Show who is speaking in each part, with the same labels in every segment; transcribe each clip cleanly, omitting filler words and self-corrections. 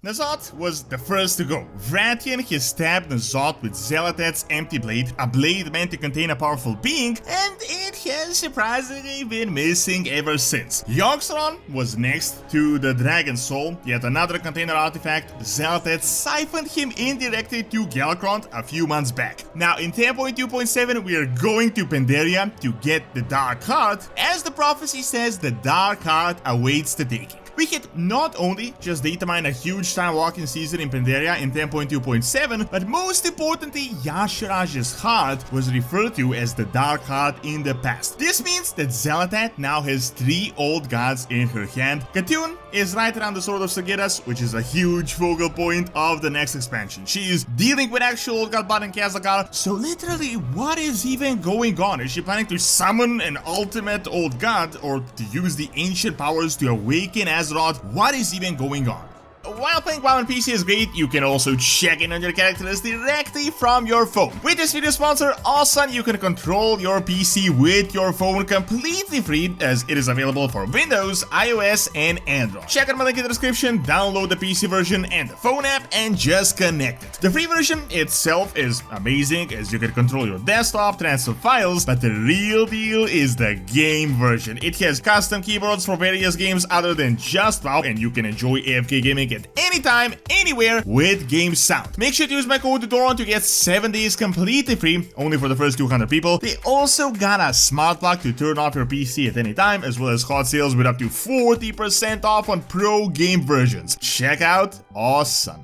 Speaker 1: N'Zoth was the first to go. Wrathion has stabbed N'Zoth with Xal'Atath's empty blade, a blade meant to contain a powerful being, and it has surprisingly been missing ever since. Yogg-Saron was next to the Dragon Soul, yet another container artifact. Xal'Atath siphoned him indirectly to Galakrond a few months back. Now in 10.2.7 we are going to Pandaria to get the Dark Heart. As the prophecy says, the Dark Heart awaits the taking. We had not only just datamined a huge time-walking season in Pandaria in 10.2.7, but most importantly, Y'Shaarj's heart was referred to as the Dark Heart in the past. This means that Xal'Atath now has 3 old gods in her hand. Khaz'Algar is right around the Sword of Sargeras, which is a huge focal point of the next expansion. She is dealing with actual old god blood in Khaz'Algar, so literally, what is even going on? Is she planning to summon an ultimate old god, or to use the ancient powers to awaken Azeroth? What is even going on? While playing WoW on PC is great, you can also check in on your characters directly from your phone. With this video sponsor, Awesome, you can control your PC with your phone completely free, as it is available for Windows, iOS, and Android. Check out my link in the description, download the PC version and the phone app, and just connect it. The free version itself is amazing, as you can control your desktop, transfer files, but the real deal is the game version. It has custom keyboards for various games other than just WoW, and you can enjoy AFK gaming at any time, anywhere with game sound. Make sure to use my code Doron to get 7 days completely free, only for the first 200 people. They also got a smart lock to turn off your PC at any time, as well as hot sales with up to 40% off on pro game versions. Check out Awesome.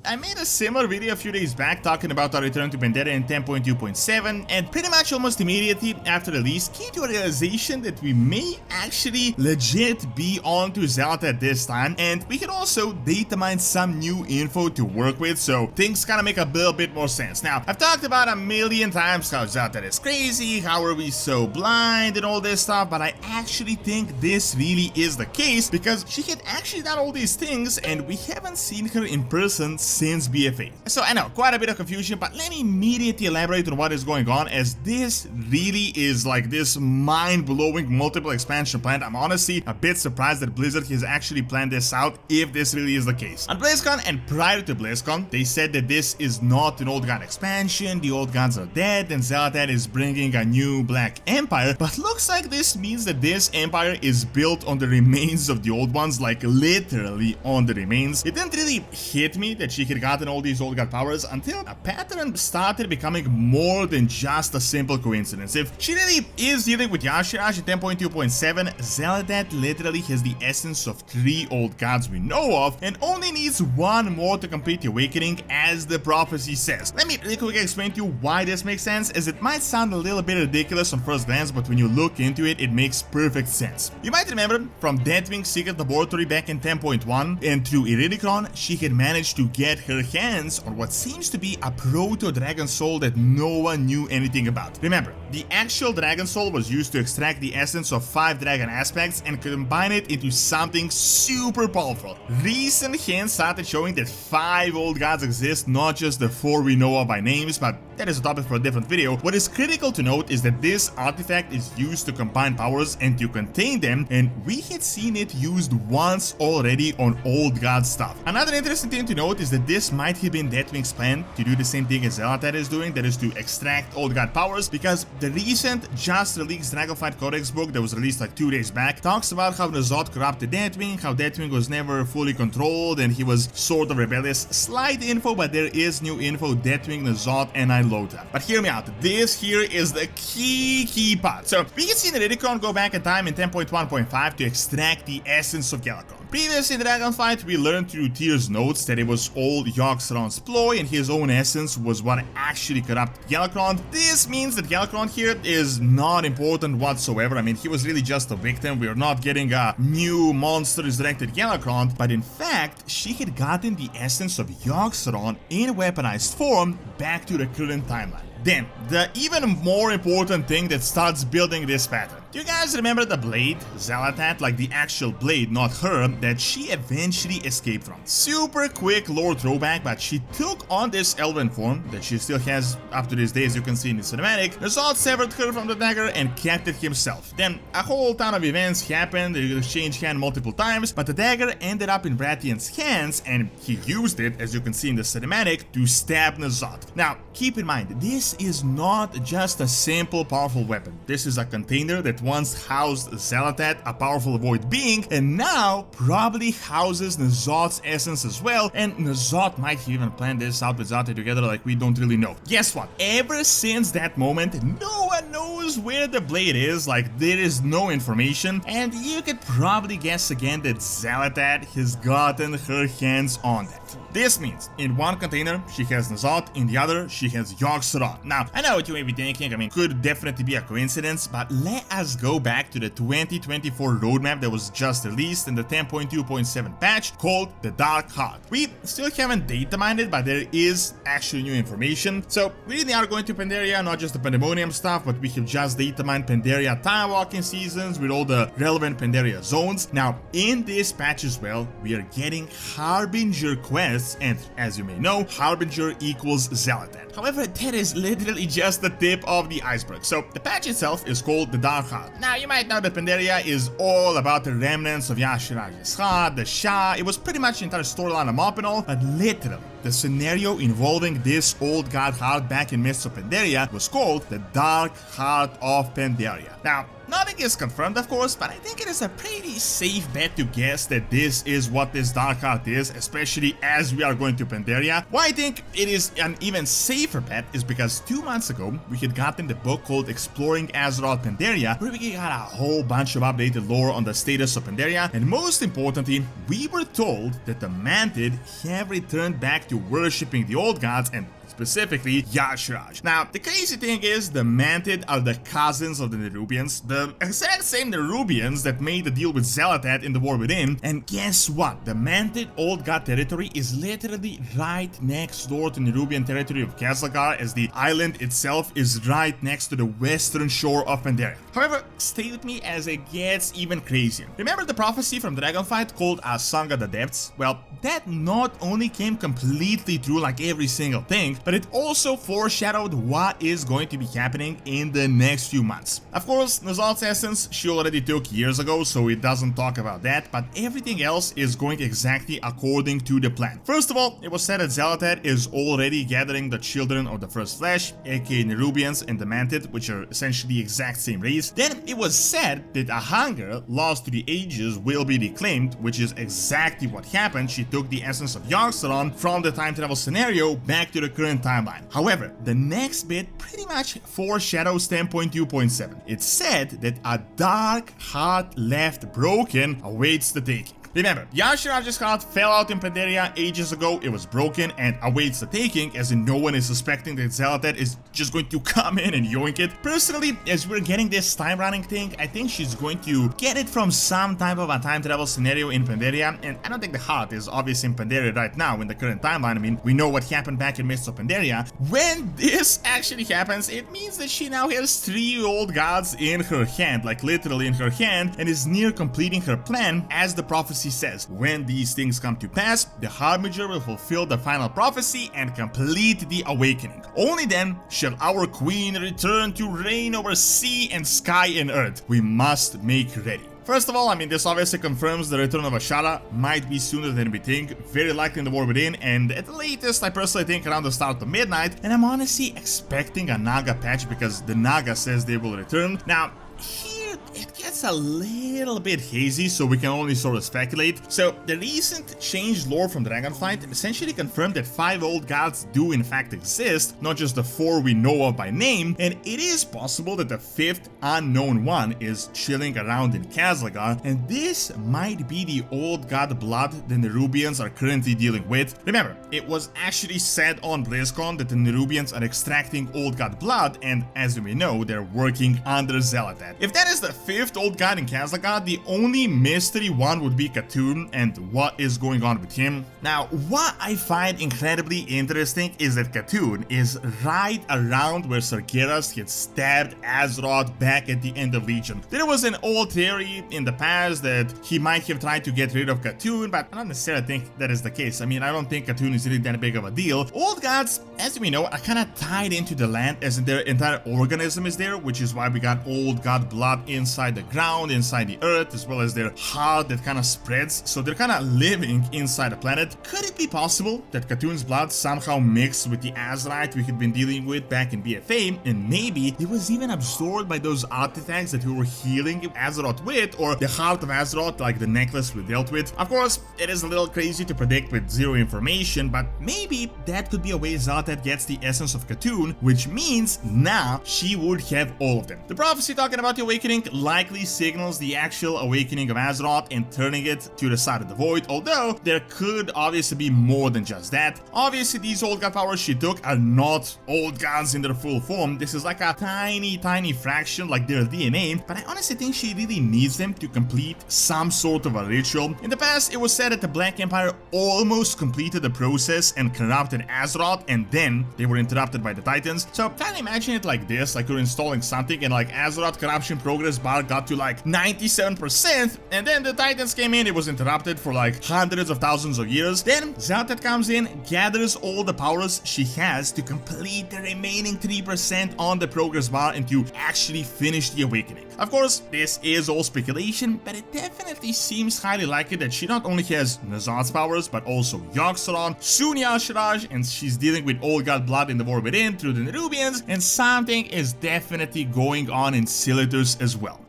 Speaker 1: I made a similar video a few days back talking about our return to Pandaria in 10.2.7, and pretty much almost immediately after release came to a realization that we may actually legit be on to Xal'Atath this time, and we can also data mine some new info to work with, so things kind of make a little bit more sense. Now, I've talked about a million times how Xal'Atath is crazy, how are we so blind and all this stuff, but I actually think this really is the case, because she had actually done all these things and we haven't seen her in person since BFA. So I know, quite a bit of confusion, but let me immediately elaborate on what is going on, as this really is like this mind-blowing multiple expansion plan. I'm honestly a bit surprised that Blizzard has actually planned this out, if this really is the case. On BlizzCon and prior to BlizzCon, they said that this is not an old god expansion, the old gods are dead, and Xal'Atath is bringing a new Black Empire, but looks like this means that this empire is built on the remains of the old ones, like literally on the remains. It didn't really hit me that she had gotten all these old god powers until a pattern started becoming more than just a simple coincidence. If she really is dealing with Y'Shaarj in 10.2.7, Xal'Atath literally has the essence of 3 old gods we know of, and only needs 1 more to complete the awakening, as the prophecy says. Let me really quickly explain to you why this makes sense, as it might sound a little bit ridiculous on first glance, but when you look into it, it makes perfect sense. You might remember from Deathwing's secret laboratory back in 10.1, and through Galakrond, she had managed to get her hands on what seems to be a proto-dragon soul that no one knew anything about. Remember, the actual dragon soul was used to extract the essence of 5 dragon aspects and combine it into something super powerful. Recent hints started showing that 5 old gods exist, not just the 4 we know of by names, but that is a topic for a different video. What is critical to note is that this artifact is used to combine powers and to contain them, and we had seen it used once already on old god stuff. Another interesting thing to note is that this might have been Deathwing's plan to do the same thing as Xal'Atath is doing, that is to extract old god powers, because the recent just released Dragonflight Codex book that was released like 2 days back talks about how N'Zoth corrupted Deathwing, how Deathwing was never fully controlled and he was sort of rebellious. Slight info, but there is new info: Deathwing, N'Zoth, and Ilota. But hear me out, this here is the key part. So we can see the Galakrond go back in time in 10.1.5 to extract the essence of Galakrond. Previously in Dragonflight, we learned through Tyr's notes that it was all Yogg-Saron's ploy and his own essence was what actually corrupted Galakrond. This means that Galakrond here is not important whatsoever. I mean, he was really just a victim. We are not getting a new monster resurrected Galakrond, but in fact, she had gotten the essence of Yogg-Saron in weaponized form back to the current timeline. Then, the even more important thing that starts building this pattern. Do you guys remember the blade, Xal'Atath, like the actual blade, not her, that she eventually escaped from? Super quick lore throwback, but she took on this elven form that she still has up to this day, as you can see in the cinematic. Xal'Atath severed her from the dagger and kept it himself. Then a whole ton of events happened, they exchanged hands multiple times, but the dagger ended up in Wrathion's hands and he used it, as you can see in the cinematic, to stab Xal'Atath. Now, keep in mind, this is not just a simple powerful weapon. This is a container that once housed Xal'Atath, a powerful void being, and now probably houses Xal'Atath's essence as well, and Xal'Atath might even plan this out with Xal'Atath together, like we don't really know. Guess what? Ever since that moment, no one knows where the blade is, like there is no information, and you could probably guess again that Xal'Atath has gotten her hands on that. This means, in one container, she has Xal'Atath, in the other, she has Yogg-Saron. Now, I know what you may be thinking, I mean, could definitely be a coincidence, but let us go back to the 2024 roadmap that was just released in the 10.2.7 patch called the Dark Heart. We still haven't data mined it, but there is actually new information. So, we really are going to Pandaria, not just the Pandemonium stuff, but we have just data mined Pandaria timewalking seasons with all the relevant Pandaria zones. Now, in this patch as well, we are getting Harbinger quests, and as you may know, Harbinger equals Xal'Atath. However, that is literally just the tip of the iceberg. So the patch itself is called the Dark Heart. Now you might know that Pandaria is all about the remnants of Y'Shaarj's heart, the Shah. It was pretty much the entire storyline of Mop and all, but literally the scenario involving this old god heart back in Mists of Pandaria was called the Dark Heart of Pandaria. Now, nothing is confirmed, of course, but I think it is a pretty safe bet to guess that this is what this Dark Heart is, especially as we are going to Pandaria. Why I think it is an even safer bet is because 2 months ago, we had gotten the book called Exploring Azeroth Pandaria, where we got a whole bunch of updated lore on the status of Pandaria, and most importantly, we were told that the Mantid have returned back to worshipping the old gods, and specifically Y'Shaarj. Now, the crazy thing is, the Mantid are the cousins of the Nerubians, the exact same Nerubians that made the deal with Xal'Atath in the War Within, and guess what? The Mantid Old God territory is literally right next door to Nerubian territory of Khaz'Algar, as the island itself is right next to the western shore of Pandaria. However, stay with me as it gets even crazier. Remember the prophecy from Dragonflight called A Song of the Depths? Well, that not only came completely true like every single thing, but it also foreshadowed what is going to be happening in the next few months. Of course, Xal'Atath's essence she already took years ago, so it doesn't talk about that, but everything else is going exactly according to the plan. First of all, it was said that Xal'Atath is already gathering the children of the First Flesh, aka Nerubians and the Mantid, which are essentially the exact same race. Then it was said that a hunger lost to the ages will be reclaimed, which is exactly what happened. She took the essence of Yogg-Saron from the time travel scenario back to the current timeline. However, the next bit pretty much foreshadows 10.2.7. It said that a dark heart left broken awaits the taking. Remember, Y'Shaarj's heart fell out in Pandaria ages ago, it was broken and awaits the taking, as in no one is suspecting that Xal'Atath is just going to come in and yoink it. Personally, as we're getting this time running thing, I think she's going to get it from some type of a time travel scenario in Pandaria, and I don't think the heart is obvious in Pandaria right now in the current timeline. I mean, we know what happened back in Mists of Pandaria. When this actually happens, it means that she now has 3 old gods in her hand, like literally in her hand, and is near completing her plan, as the prophecy says. When these things come to pass, the Harbinger will fulfill the final prophecy and complete the awakening. Only then shall our queen return to reign over sea and sky and earth. We must make ready. First of all, I mean, this obviously confirms the return of Azshara might be sooner than we think, very likely in the War Within, and at the latest, I personally think around the start of midnight, and I'm honestly expecting a Naga patch because the Naga says they will return. Now, here it gets a little bit hazy, so we can only sort of speculate. So, the recent changed lore from Dragonflight essentially confirmed that 5 old gods do in fact exist, not just the 4 we know of by name, and it is possible that the 5th unknown one is chilling around in Khaz'Algar, and this might be the old god blood the Nerubians are currently dealing with. Remember, it was actually said on BlizzCon that the Nerubians are extracting old god blood, and as you may know, they're working under Xal'Atath. If that is the 5th old old god in Khaz'Algar, the only mystery one would be Khaz'Atath and what is going on with him. Now, what I find incredibly interesting is that Khaz'Atath is right around where Sargeras had stabbed Azeroth back at the end of Legion. There was an old theory in the past that he might have tried to get rid of Khaz'Atath, but I don't necessarily think that is the case. I mean, I don't think Khaz'Atath is really that big of a deal. Old gods, as we know, are kind of tied into the land, as in their entire organism is there, which is why we got old god blood inside the ground, inside the earth, as well as their heart that kind of spreads, so they're kind of living inside the planet. Could it be possible that Khaz'Atath's blood somehow mixed with the Azerite we had been dealing with back in BFA, and maybe it was even absorbed by those artifacts that we were healing Azeroth with, or the heart of Azeroth, like the necklace we dealt with? Of course, it is a little crazy to predict with zero information, but maybe that could be a way Xal'Atath gets the essence of Khaz'Atath, which means now she would have all of them. The prophecy talking about the awakening likely signals the actual awakening of Azeroth and turning it to the side of the void, although there could obviously be more than just that. Obviously, these old god powers she took are not old gods in their full form. This is like a tiny fraction, like their DNA, but I honestly think she really needs them to complete some sort of a ritual. In the past, it was said that the Black Empire almost completed the process and corrupted Azeroth, and then they were interrupted by the Titans. So try to imagine it like this, like you're installing something and like Azeroth corruption progress bar got to like 97%, and then the Titans came in, it was interrupted for like hundreds of thousands of years. Then Xal'Atath comes in, gathers all the powers she has to complete the remaining 3% on the progress bar and to actually finish the awakening. Of course, this is all speculation, but it definitely seems highly likely that she not only has N'Zoth's powers, but also Yogg-Saron, soon Y'Shaarj, and she's dealing with old god blood in the war within through the Nerubians, and something is definitely going on in Xal'Atath as well.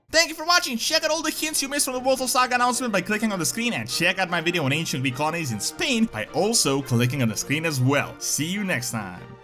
Speaker 1: Thank you for watching. Check out all the hints you missed from the World of Saga announcement by clicking on the screen, and check out my video on ancient Greek colonies in Spain by also clicking on the screen as well. See you next time.